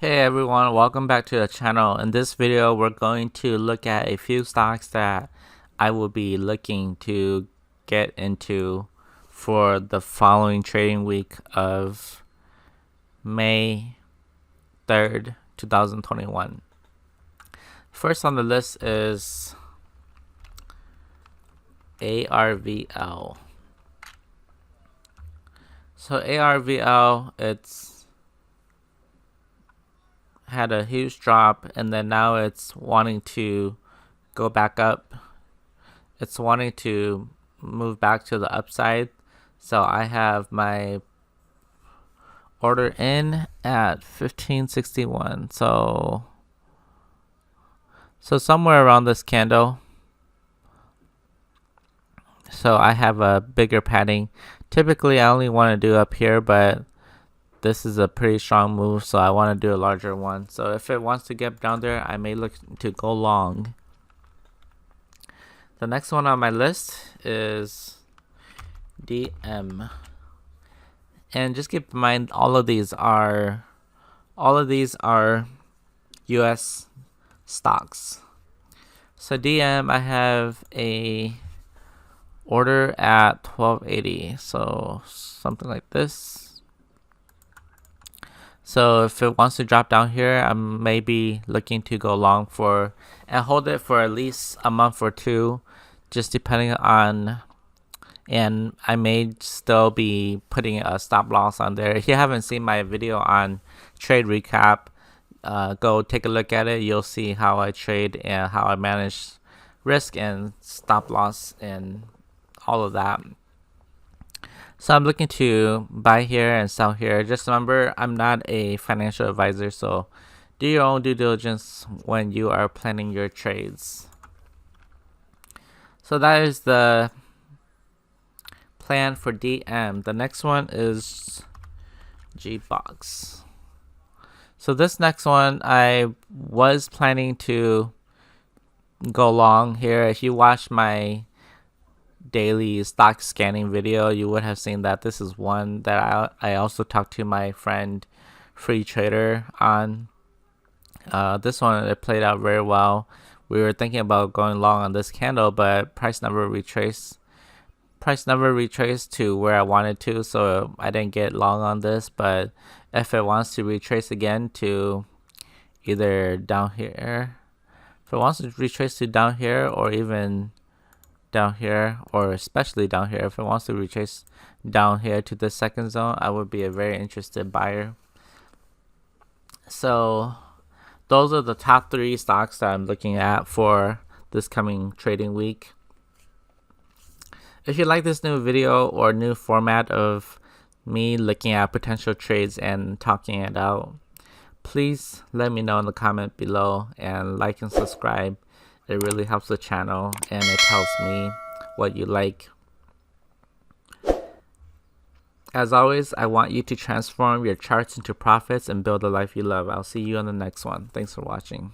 Hey everyone, welcome back to the channel. In this video, we're going to look at a few stocks that I will be looking to get into for the following trading week of May 3rd, 2021. First on the list is ARVL. So ARVL, it's had a huge drop and then now it's wanting to go back up. It's wanting to move back to the upside. So I have my order in at 1561. So somewhere around this candle. So I have a bigger padding. Typically I only want to do up here, but this is a pretty strong move, so I want to do a larger one. So if it wants to get down there, I may look to go long. The next one on my list is DM. And just keep in mind, all of these are US stocks. So DM, I have a order at 1280, so something like this. So if it wants to drop down here, I'm maybe looking to go long for and hold it for at least a month or two, just depending on, and I may still be putting a stop loss on there. If you haven't seen my video on trade recap, go take a look at it. You'll see how I trade and how I manage risk and stop loss and all of that. So I'm looking to buy here and sell here. Just remember, I'm not a financial advisor, so do your own due diligence when you are planning your trades. So that is the plan for DM. The next one is G-Box. So this next one, I was planning to go long here. If you watch my daily stock scanning video, you would have seen that this is one that I also talked to my friend Free Trader on. This one, it played out very well. We were thinking about going long on this candle, but price never retraced to where I wanted to, so I didn't get long on this. But if it wants to retrace again to either down here, if it wants to retrace to down here or even down here, or especially down here, if it wants to retrace down here to the second zone, I would be a very interested buyer. So those are the top 3 stocks that I'm looking at for this coming trading week. If you like this new video or new format of me looking at potential trades and talking it out, please let me know in the comment below and like and subscribe. It really helps the channel and it tells me what you like. As always, I want you to transform your charts into profits and build the life you love. I'll see you on the next one. Thanks for watching.